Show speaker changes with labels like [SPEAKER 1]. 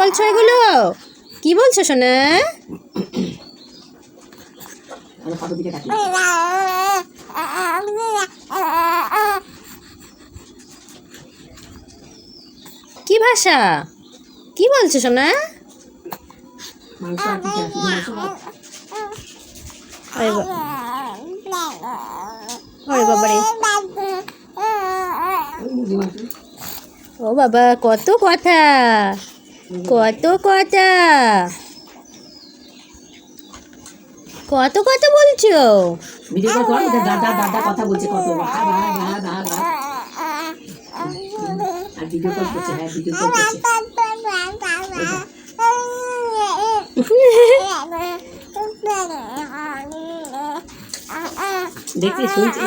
[SPEAKER 1] বলছো এগুলো? কি বলছো সোনা? কি ভাষা? কি বলছো সোনা? ওরে বাবা রে, ও বাবা, কত কথা, কত কথা, কত কথা বলছো।
[SPEAKER 2] ভিডিও কল কর, দাদা দাদা কথা বলছে কত, আর ভিডিও কল করছে, হ্যাঁ ভিডিও কল করছে। দেখছি শুনছি।